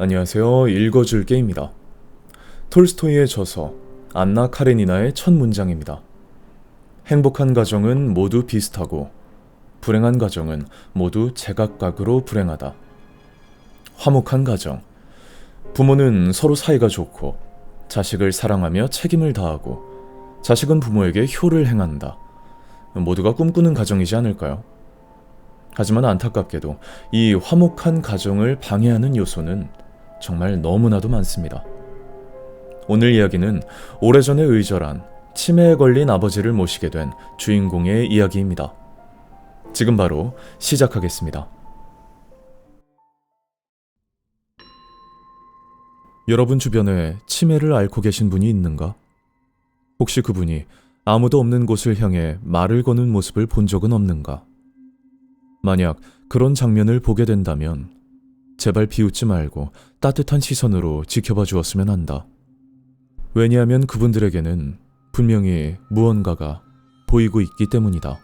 안녕하세요. 읽어줄게입니다. 톨스토이의 저서 안나 카레니나의 첫 문장입니다. 행복한 가정은 모두 비슷하고 불행한 가정은 모두 제각각으로 불행하다. 화목한 가정. 부모는 서로 사이가 좋고 자식을 사랑하며 책임을 다하고 자식은 부모에게 효를 행한다. 모두가 꿈꾸는 가정이지 않을까요? 하지만 안타깝게도 이 화목한 가정을 방해하는 요소는 정말 너무나도 많습니다. 오늘 이야기는 오래전에 의절한 치매에 걸린 아버지를 모시게 된 주인공의 이야기입니다. 지금 바로 시작하겠습니다. 여러분 주변에 치매를 앓고 계신 분이 있는가? 혹시 그분이 아무도 없는 곳을 향해 말을 거는 모습을 본 적은 없는가? 만약 그런 장면을 보게 된다면 제발 비웃지 말고 따뜻한 시선으로 지켜봐 주었으면 한다. 왜냐하면 그분들에게는 분명히 무언가가 보이고 있기 때문이다.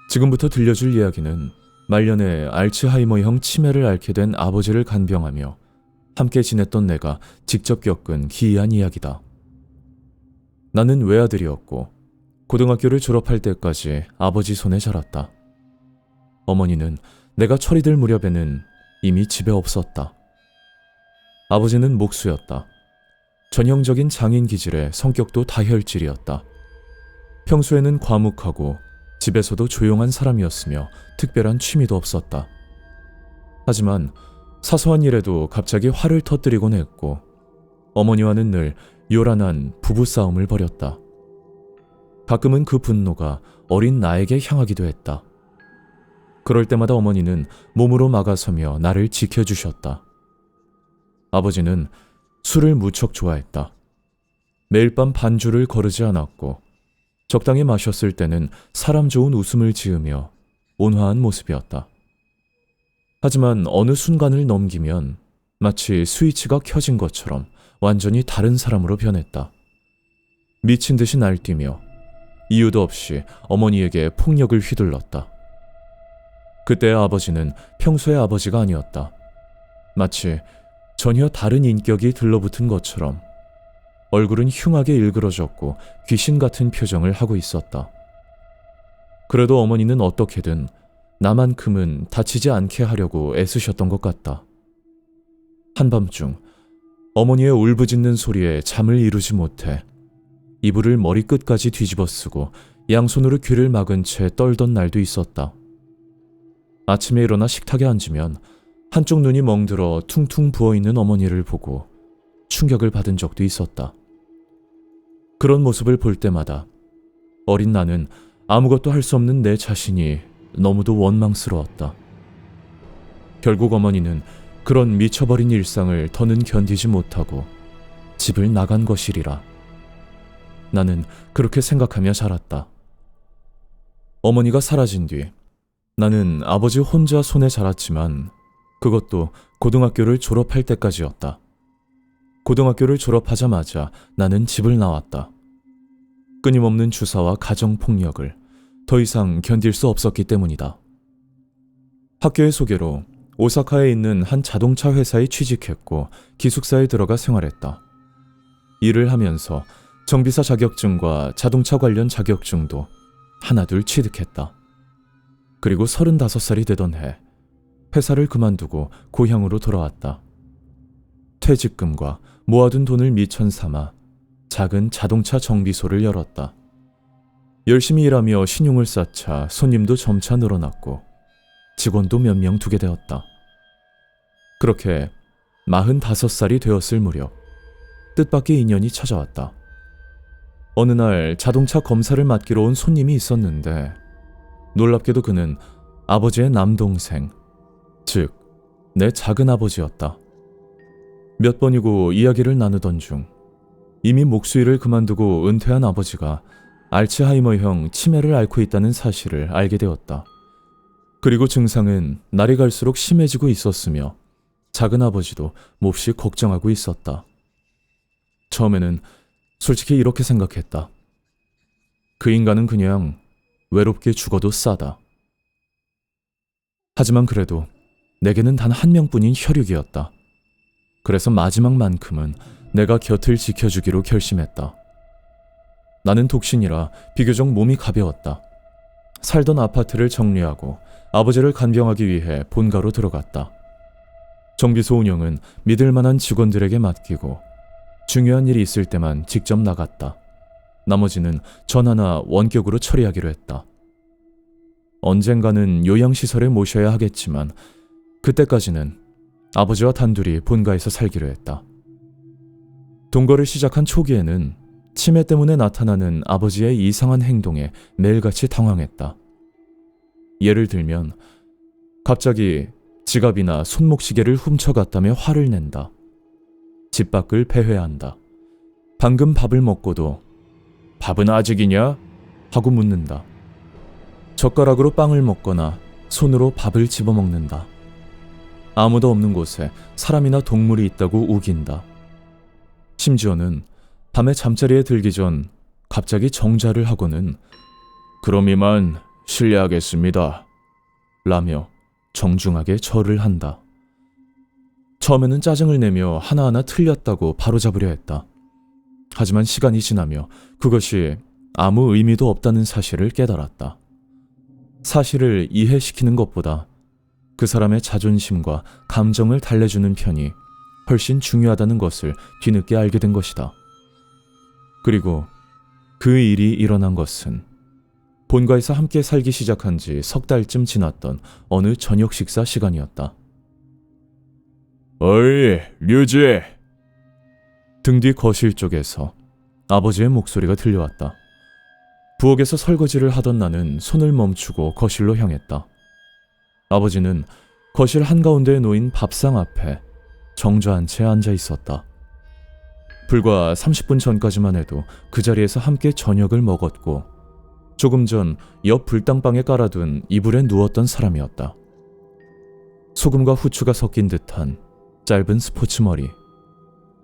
지금부터 들려줄 이야기는 말년에 알츠하이머형 치매를 앓게 된 아버지를 간병하며 함께 지냈던 내가 직접 겪은 기이한 이야기다. 나는 외아들이었고 고등학교를 졸업할 때까지 아버지 손에 자랐다. 어머니는 내가 철이 들 무렵에는 이미 집에 없었다. 아버지는 목수였다. 전형적인 장인 기질에 성격도 다혈질이었다. 평소에는 과묵하고 집에서도 조용한 사람이었으며 특별한 취미도 없었다. 하지만 사소한 일에도 갑자기 화를 터뜨리곤 했고 어머니와는 늘 요란한 부부싸움을 벌였다. 가끔은 그 분노가 어린 나에게 향하기도 했다. 그럴 때마다 어머니는 몸으로 막아서며 나를 지켜주셨다. 아버지는 술을 무척 좋아했다. 매일 밤 반주를 거르지 않았고 적당히 마셨을 때는 사람 좋은 웃음을 지으며 온화한 모습이었다. 하지만 어느 순간을 넘기면 마치 스위치가 켜진 것처럼 완전히 다른 사람으로 변했다. 미친 듯이 날뛰며 이유도 없이 어머니에게 폭력을 휘둘렀다. 그때의 아버지는 평소의 아버지가 아니었다. 마치 전혀 다른 인격이 들러붙은 것처럼 얼굴은 흉하게 일그러졌고 귀신 같은 표정을 하고 있었다. 그래도 어머니는 어떻게든 나만큼은 다치지 않게 하려고 애쓰셨던 것 같다. 한밤중 어머니의 울부짖는 소리에 잠을 이루지 못해 이불을 머리끝까지 뒤집어 쓰고 양손으로 귀를 막은 채 떨던 날도 있었다. 아침에 일어나 식탁에 앉으면 한쪽 눈이 멍들어 퉁퉁 부어있는 어머니를 보고 충격을 받은 적도 있었다. 그런 모습을 볼 때마다 어린 나는 아무것도 할 수 없는 내 자신이 너무도 원망스러웠다. 결국 어머니는 그런 미쳐버린 일상을 더는 견디지 못하고 집을 나간 것이리라. 나는 그렇게 생각하며 자랐다. 어머니가 사라진 뒤 나는 아버지 혼자 손에 자랐지만 그것도 고등학교를 졸업할 때까지였다. 고등학교를 졸업하자마자 나는 집을 나왔다. 끊임없는 주사와 가정폭력을 더 이상 견딜 수 없었기 때문이다. 학교의 소개로 오사카에 있는 한 자동차 회사에 취직했고 기숙사에 들어가 생활했다. 일을 하면서 정비사 자격증과 자동차 관련 자격증도 하나둘 취득했다. 그리고 35살이 되던 해 회사를 그만두고 고향으로 돌아왔다. 퇴직금과 모아둔 돈을 미천 삼아 작은 자동차 정비소를 열었다. 열심히 일하며 신용을 쌓자 손님도 점차 늘어났고 직원도 몇 명 두게 되었다. 그렇게 45살이 되었을 무렵 뜻밖의 인연이 찾아왔다. 어느 날 자동차 검사를 맡기러 온 손님이 있었는데 놀랍게도 그는 아버지의 남동생, 즉 내 작은아버지였다. 몇 번이고 이야기를 나누던 중 이미 목수일을 그만두고 은퇴한 아버지가 알츠하이머형 치매를 앓고 있다는 사실을 알게 되었다. 그리고 증상은 날이 갈수록 심해지고 있었으며 작은아버지도 몹시 걱정하고 있었다. 처음에는 솔직히 이렇게 생각했다. 그 인간은 그냥 외롭게 죽어도 싸다. 하지만 그래도 내게는 단 한 명뿐인 혈육이었다. 그래서 마지막만큼은 내가 곁을 지켜주기로 결심했다. 나는 독신이라 비교적 몸이 가벼웠다. 살던 아파트를 정리하고 아버지를 간병하기 위해 본가로 들어갔다. 정비소 운영은 믿을 만한 직원들에게 맡기고 중요한 일이 있을 때만 직접 나갔다. 나머지는 전화나 원격으로 처리하기로 했다. 언젠가는 요양시설에 모셔야 하겠지만 그때까지는 아버지와 단둘이 본가에서 살기로 했다. 동거를 시작한 초기에는 치매 때문에 나타나는 아버지의 이상한 행동에 매일같이 당황했다. 예를 들면 갑자기 지갑이나 손목시계를 훔쳐갔다며 화를 낸다. 집 밖을 배회한다. 방금 밥을 먹고도 밥은 아직이냐? 하고 묻는다. 젓가락으로 빵을 먹거나 손으로 밥을 집어먹는다. 아무도 없는 곳에 사람이나 동물이 있다고 우긴다. 심지어는 밤에 잠자리에 들기 전 갑자기 정자를 하고는 그럼 이만 실례하겠습니다 라며 정중하게 절을 한다. 처음에는 짜증을 내며 하나하나 틀렸다고 바로잡으려 했다. 하지만 시간이 지나며 그것이 아무 의미도 없다는 사실을 깨달았다. 사실을 이해시키는 것보다 그 사람의 자존심과 감정을 달래주는 편이 훨씬 중요하다는 것을 뒤늦게 알게 된 것이다. 그리고 그 일이 일어난 것은 본가에서 함께 살기 시작한 지 석 달쯤 지났던 어느 저녁 식사 시간이었다. 어이, 류지! 등 뒤 거실 쪽에서 아버지의 목소리가 들려왔다. 부엌에서 설거지를 하던 나는 손을 멈추고 거실로 향했다. 아버지는 거실 한가운데에 놓인 밥상 앞에 정좌한 채 앉아 있었다. 불과 30분 전까지만 해도 그 자리에서 함께 저녁을 먹었고 조금 전 옆 불당방에 깔아둔 이불에 누웠던 사람이었다. 소금과 후추가 섞인 듯한 짧은 스포츠 머리,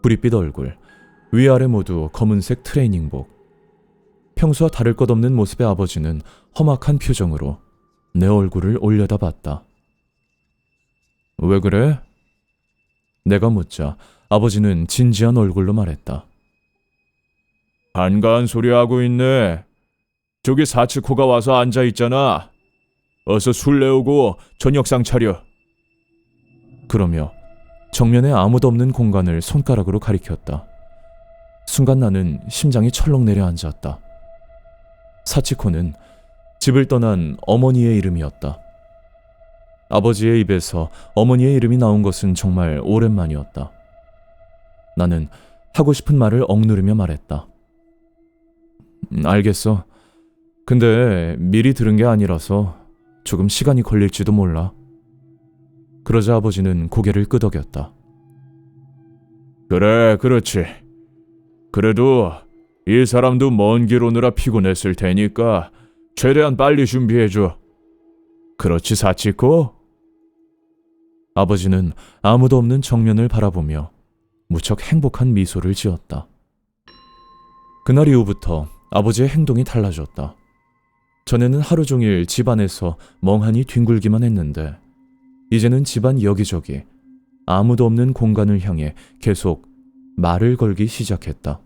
부릿빛 얼굴, 위아래 모두 검은색 트레이닝복. 평소와 다를 것 없는 모습의 아버지는 험악한 표정으로 내 얼굴을 올려다봤다. 왜 그래? 내가 묻자 아버지는 진지한 얼굴로 말했다. 한가한 소리 하고 있네. 저기 사츠코가 와서 앉아있잖아. 어서 술 내오고 저녁상 차려. 그러며 정면에 아무도 없는 공간을 손가락으로 가리켰다. 순간 나는 심장이 철렁 내려앉았다. 사치코는 집을 떠난 어머니의 이름이었다. 아버지의 입에서 어머니의 이름이 나온 것은 정말 오랜만이었다. 나는 하고 싶은 말을 억누르며 말했다. 알겠어. 근데 미리 들은 게 아니라서 조금 시간이 걸릴지도 몰라. 그러자 아버지는 고개를 끄덕였다. 그래, 그렇지. 그래도 이 사람도 먼 길 오느라 피곤했을 테니까 최대한 빨리 준비해줘. 그렇지, 사치코? 아버지는 아무도 없는 정면을 바라보며 무척 행복한 미소를 지었다. 그날 이후부터 아버지의 행동이 달라졌다. 전에는 하루 종일 집 안에서 멍하니 뒹굴기만 했는데 이제는 집안 여기저기 아무도 없는 공간을 향해 계속 말을 걸기 시작했다.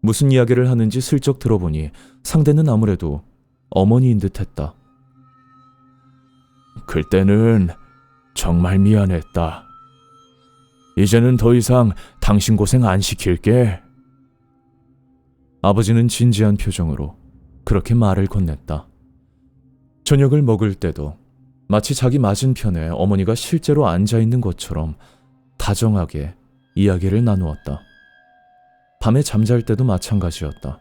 무슨 이야기를 하는지 슬쩍 들어보니 상대는 아무래도 어머니인 듯했다. 그때는 정말 미안했다. 이제는 더 이상 당신 고생 안 시킬게. 아버지는 진지한 표정으로 그렇게 말을 건넸다. 저녁을 먹을 때도 마치 자기 맞은편에 어머니가 실제로 앉아있는 것처럼 다정하게 이야기를 나누었다. 밤에 잠잘 때도 마찬가지였다.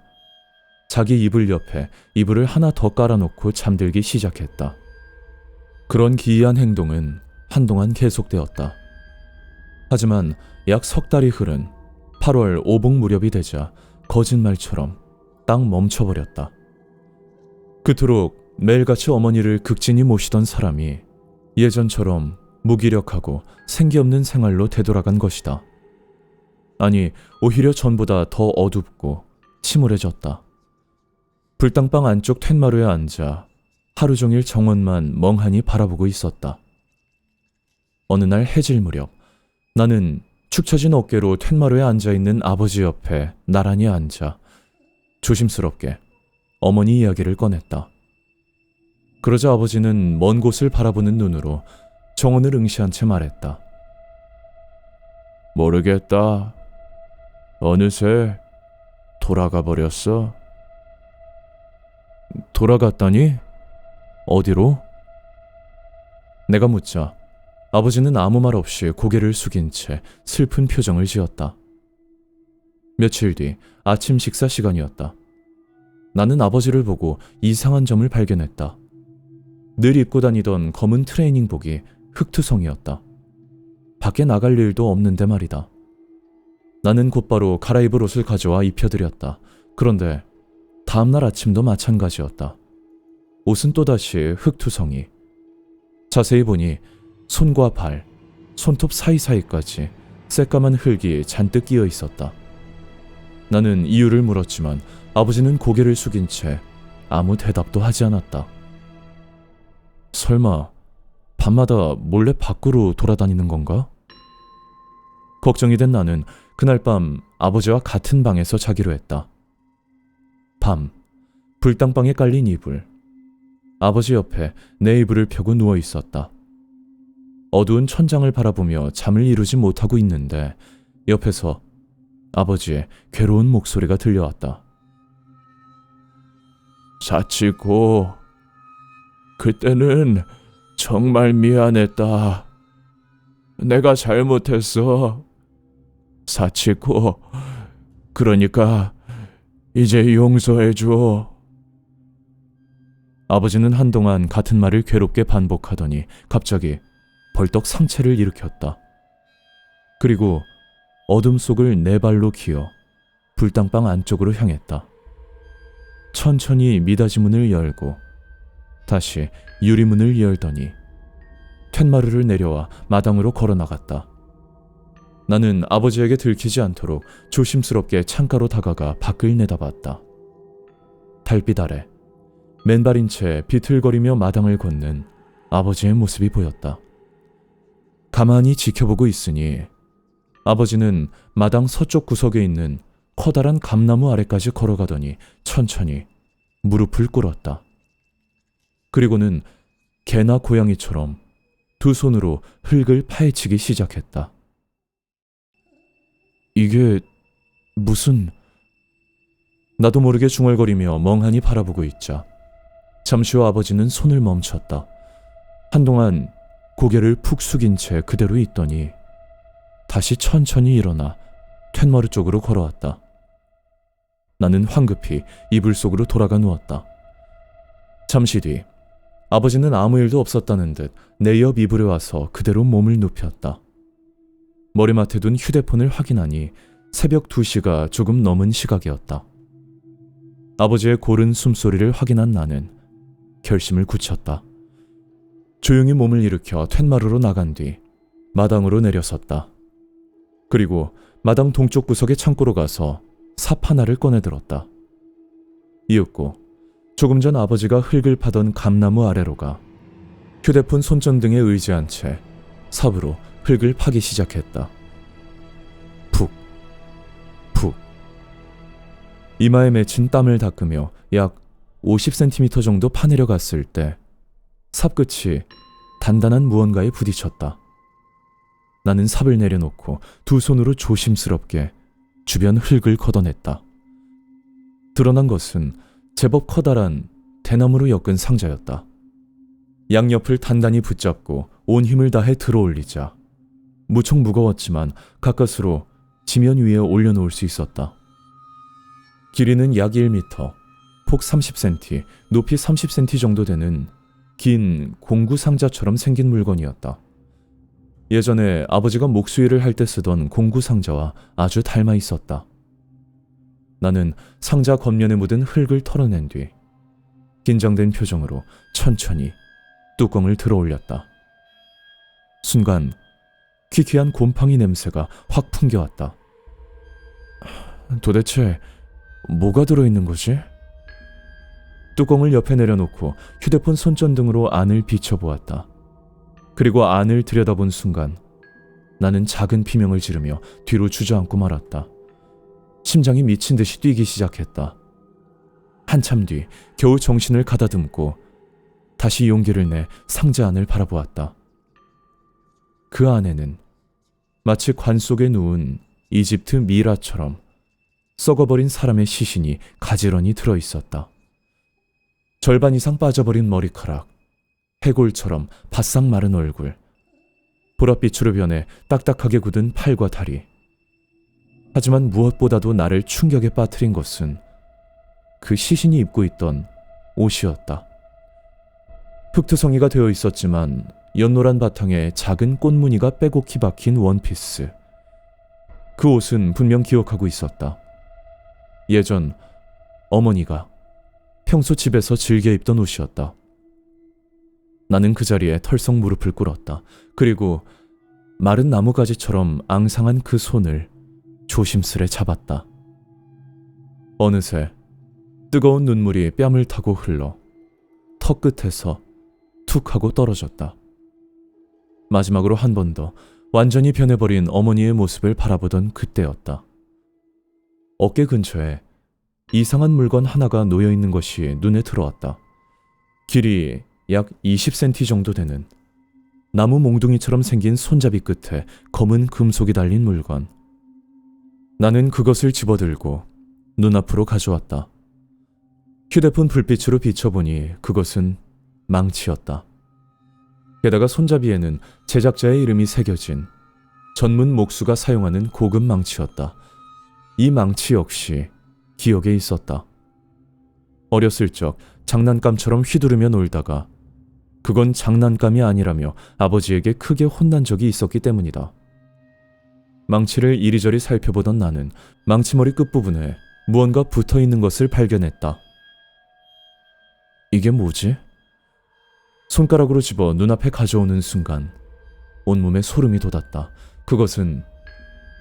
자기 이불 옆에 이불을 하나 더 깔아놓고 잠들기 시작했다. 그런 기이한 행동은 한동안 계속되었다. 하지만 약 석 달이 흐른 8월 오복 무렵이 되자 거짓말처럼 딱 멈춰버렸다. 그토록 매일같이 어머니를 극진히 모시던 사람이 예전처럼 무기력하고 생기 없는 생활로 되돌아간 것이다. 아니, 오히려 전보다 더 어둡고 침울해졌다. 불당방 안쪽 텐마루에 앉아 하루 종일 정원만 멍하니 바라보고 있었다. 어느 날 해질 무렵 나는 축 처진 어깨로 텐마루에 앉아있는 아버지 옆에 나란히 앉아 조심스럽게 어머니 이야기를 꺼냈다. 그러자 아버지는 먼 곳을 바라보는 눈으로 정원을 응시한 채 말했다. 모르겠다. 어느새 돌아가 버렸어. 돌아갔다니? 어디로? 내가 묻자 아버지는 아무 말 없이 고개를 숙인 채 슬픈 표정을 지었다. 며칠 뒤 아침 식사 시간이었다. 나는 아버지를 보고 이상한 점을 발견했다. 늘 입고 다니던 검은 트레이닝복이 흑투성이었다. 밖에 나갈 일도 없는데 말이다. 나는 곧바로 갈아입을 옷을 가져와 입혀드렸다. 그런데 다음날 아침도 마찬가지였다. 옷은 또다시 흑투성이. 자세히 보니 손과 발, 손톱 사이사이까지 새까만 흙이 잔뜩 끼어 있었다. 나는 이유를 물었지만 아버지는 고개를 숙인 채 아무 대답도 하지 않았다. 설마 밤마다 몰래 밖으로 돌아다니는 건가? 걱정이 된 나는 그날 밤 아버지와 같은 방에서 자기로 했다. 밤, 불당방에 깔린 이불. 아버지 옆에 내 이불을 펴고 누워 있었다. 어두운 천장을 바라보며 잠을 이루지 못하고 있는데 옆에서 아버지의 괴로운 목소리가 들려왔다. 사치고, 그때는 정말 미안했다. 내가 잘못했어. 사치고, 그러니까 이제 용서해줘. 아버지는 한동안 같은 말을 괴롭게 반복하더니 갑자기 벌떡 상체를 일으켰다. 그리고 어둠 속을 네 발로 기어 불당방 안쪽으로 향했다. 천천히 미닫이 문을 열고 다시 유리문을 열더니 텐마루를 내려와 마당으로 걸어나갔다. 나는 아버지에게 들키지 않도록 조심스럽게 창가로 다가가 밖을 내다봤다. 달빛 아래 맨발인 채 비틀거리며 마당을 걷는 아버지의 모습이 보였다. 가만히 지켜보고 있으니 아버지는 마당 서쪽 구석에 있는 커다란 감나무 아래까지 걸어가더니 천천히 무릎을 꿇었다. 그리고는 개나 고양이처럼 두 손으로 흙을 파헤치기 시작했다. 이게 무슨... 나도 모르게 중얼거리며 멍하니 바라보고 있자 잠시 후 아버지는 손을 멈췄다. 한동안 고개를 푹 숙인 채 그대로 있더니 다시 천천히 일어나 텐마루 쪽으로 걸어왔다. 나는 황급히 이불 속으로 돌아가 누웠다. 잠시 뒤 아버지는 아무 일도 없었다는 듯 내 옆 이불에 와서 그대로 몸을 눕혔다. 머리맡에 둔 휴대폰을 확인하니 새벽 2시가 조금 넘은 시각이었다. 아버지의 고른 숨소리를 확인한 나는 결심을 굳혔다. 조용히 몸을 일으켜 텐마루로 나간 뒤 마당으로 내려섰다. 그리고 마당 동쪽 구석의 창고로 가서 삽 하나를 꺼내 들었다. 이윽고 조금 전 아버지가 흙을 파던 감나무 아래로 가 휴대폰 손전등에 의지한 채 삽으로 흙을 파기 시작했다. 푹, 푹. 이마에 맺힌 땀을 닦으며 약 50cm 정도 파내려 갔을 때 삽 끝이 단단한 무언가에 부딪혔다. 나는 삽을 내려놓고 두 손으로 조심스럽게 주변 흙을 걷어냈다. 드러난 것은 제법 커다란 대나무로 엮은 상자였다. 양옆을 단단히 붙잡고 온 힘을 다해 들어올리자 무척 무거웠지만 가까스로 지면 위에 올려놓을 수 있었다. 길이는 약 1m, 폭 30cm, 높이 30cm 정도 되는 긴 공구 상자처럼 생긴 물건이었다. 예전에 아버지가 목수일을 할 때 쓰던 공구 상자와 아주 닮아 있었다. 나는 상자 겉면에 묻은 흙을 털어낸 뒤 긴장된 표정으로 천천히 뚜껑을 들어 올렸다. 순간 퀴퀴한 곰팡이 냄새가 확 풍겨왔다. 도대체 뭐가 들어있는 거지? 뚜껑을 옆에 내려놓고 휴대폰 손전등으로 안을 비춰보았다. 그리고 안을 들여다본 순간 나는 작은 비명을 지르며 뒤로 주저앉고 말았다. 심장이 미친 듯이 뛰기 시작했다. 한참 뒤 겨우 정신을 가다듬고 다시 용기를 내 상자 안을 바라보았다. 그 안에는 마치 관 속에 누운 이집트 미라처럼 썩어버린 사람의 시신이 가지런히 들어있었다. 절반 이상 빠져버린 머리카락, 해골처럼 바싹 마른 얼굴, 보랏빛으로 변해 딱딱하게 굳은 팔과 다리. 하지만 무엇보다도 나를 충격에 빠뜨린 것은 그 시신이 입고 있던 옷이었다. 흑투성이가 되어 있었지만 연노란 바탕에 작은 꽃무늬가 빼곡히 박힌 원피스. 그 옷은 분명 기억하고 있었다. 예전 어머니가 평소 집에서 즐겨 입던 옷이었다. 나는 그 자리에 털썩 무릎을 꿇었다. 그리고 마른 나무가지처럼 앙상한 그 손을 조심스레 잡았다. 어느새 뜨거운 눈물이 뺨을 타고 흘러 턱 끝에서 툭 하고 떨어졌다. 마지막으로 한 번 더 완전히 변해버린 어머니의 모습을 바라보던 그때였다. 어깨 근처에 이상한 물건 하나가 놓여있는 것이 눈에 들어왔다. 길이 약 20cm 정도 되는 나무 몽둥이처럼 생긴 손잡이 끝에 검은 금속이 달린 물건. 나는 그것을 집어들고 눈앞으로 가져왔다. 휴대폰 불빛으로 비춰보니 그것은 망치였다. 게다가 손잡이에는 제작자의 이름이 새겨진 전문 목수가 사용하는 고급 망치였다. 이 망치 역시 기억에 있었다. 어렸을 적 장난감처럼 휘두르며 놀다가 그건 장난감이 아니라며 아버지에게 크게 혼난 적이 있었기 때문이다. 망치를 이리저리 살펴보던 나는 망치머리 끝부분에 무언가 붙어있는 것을 발견했다. 이게 뭐지? 손가락으로 집어 눈앞에 가져오는 순간 온몸에 소름이 돋았다. 그것은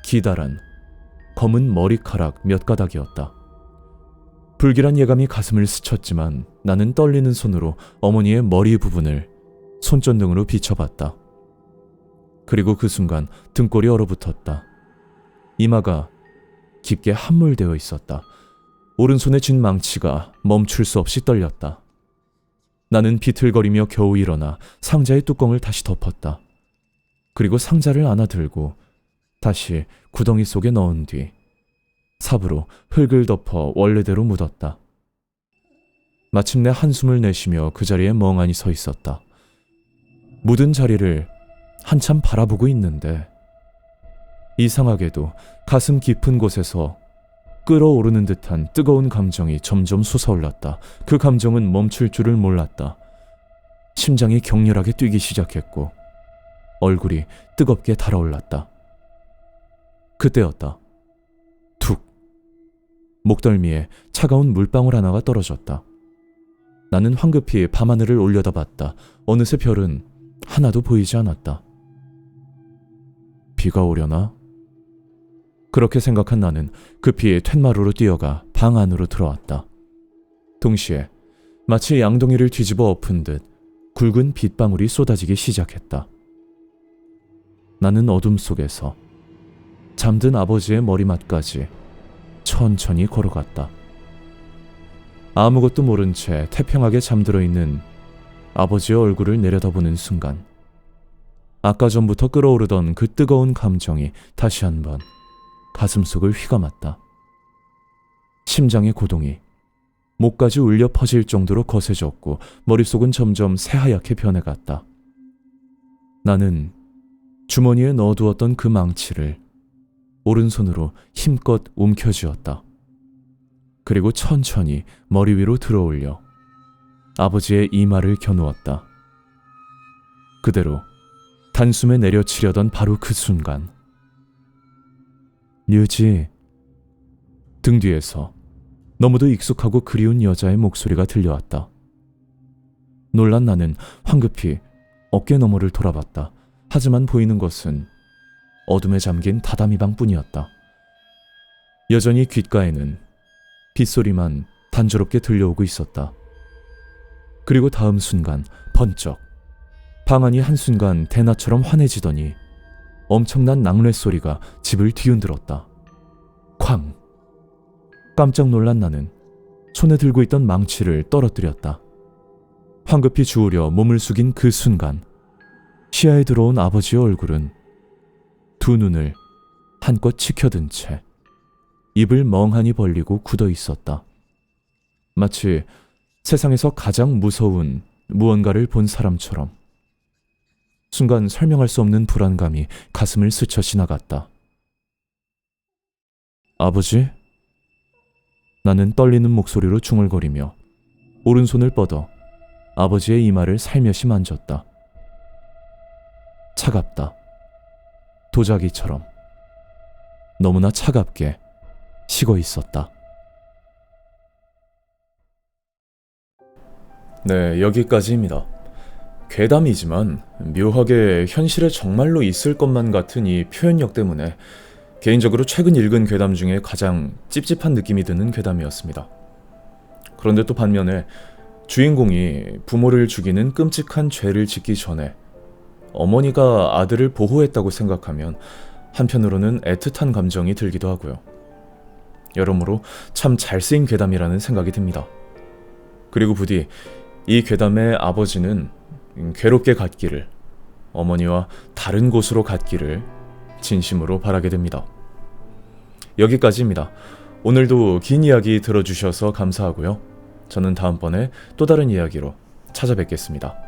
기다란 검은 머리카락 몇 가닥이었다. 불길한 예감이 가슴을 스쳤지만 나는 떨리는 손으로 어머니의 머리 부분을 손전등으로 비춰봤다. 그리고 그 순간 등골이 얼어붙었다. 이마가 깊게 함몰되어 있었다. 오른손에 쥔 망치가 멈출 수 없이 떨렸다. 나는 비틀거리며 겨우 일어나 상자의 뚜껑을 다시 덮었다. 그리고 상자를 안아들고 다시 구덩이 속에 넣은 뒤 삽으로 흙을 덮어 원래대로 묻었다. 마침내 한숨을 내쉬며 그 자리에 멍하니 서 있었다. 묻은 자리를 한참 바라보고 있는데 이상하게도 가슴 깊은 곳에서 끓어오르는 듯한 뜨거운 감정이 점점 솟아올랐다. 그 감정은 멈출 줄을 몰랐다. 심장이 격렬하게 뛰기 시작했고 얼굴이 뜨겁게 달아올랐다. 그때였다. 툭. 목덜미에 차가운 물방울 하나가 떨어졌다. 나는 황급히 밤하늘을 올려다봤다. 어느새 별은 하나도 보이지 않았다. 비가 오려나? 그렇게 생각한 나는 급히 툇마루로 뛰어가 방 안으로 들어왔다. 동시에 마치 양동이를 뒤집어 엎은 듯 굵은 빗방울이 쏟아지기 시작했다. 나는 어둠 속에서 잠든 아버지의 머리맡까지 천천히 걸어갔다. 아무것도 모른 채 태평하게 잠들어 있는 아버지의 얼굴을 내려다보는 순간 아까 전부터 끓어오르던 그 뜨거운 감정이 다시 한번 가슴속을 휘감았다. 심장의 고동이 목까지 울려 퍼질 정도로 거세졌고 머릿속은 점점 새하얗게 변해갔다. 나는 주머니에 넣어두었던 그 망치를 오른손으로 힘껏 움켜쥐었다. 그리고 천천히 머리 위로 들어올려 아버지의 이마를 겨누었다. 그대로 단숨에 내려치려던 바로 그 순간 류지. 등 뒤에서 너무도 익숙하고 그리운 여자의 목소리가 들려왔다. 놀란 나는 황급히 어깨 너머를 돌아봤다. 하지만 보이는 것은 어둠에 잠긴 다다미 방뿐이었다. 여전히 귓가에는 빗소리만 단조롭게 들려오고 있었다. 그리고 다음 순간 번쩍 방 안이 한순간 대낮처럼 환해지더니 엄청난 낙뢰 소리가 집을 뒤흔들었다. 쾅! 깜짝 놀란 나는 손에 들고 있던 망치를 떨어뜨렸다. 황급히 주우려 몸을 숙인 그 순간 시야에 들어온 아버지의 얼굴은 두 눈을 한껏 치켜든 채 입을 멍하니 벌리고 굳어 있었다. 마치 세상에서 가장 무서운 무언가를 본 사람처럼. 순간 설명할 수 없는 불안감이 가슴을 스쳐 지나갔다. 아버지? 나는 떨리는 목소리로 중얼거리며 오른손을 뻗어 아버지의 이마를 살며시 만졌다. 차갑다. 도자기처럼 너무나 차갑게 식어 있었다. 네, 여기까지입니다. 괴담이지만 묘하게 현실에 정말로 있을 것만 같은 이 표현력 때문에 개인적으로 최근 읽은 괴담 중에 가장 찝찝한 느낌이 드는 괴담이었습니다. 그런데 또 반면에 주인공이 부모를 죽이는 끔찍한 죄를 짓기 전에 어머니가 아들을 보호했다고 생각하면 한편으로는 애틋한 감정이 들기도 하고요. 여러모로 참 잘 쓰인 괴담이라는 생각이 듭니다. 그리고 부디 이 괴담의 아버지는 괴롭게 갔기를, 어머니와 다른 곳으로 갔기를 진심으로 바라게 됩니다. 여기까지입니다. 오늘도 긴 이야기 들어주셔서 감사하고요. 저는 다음번에 또 다른 이야기로 찾아뵙겠습니다.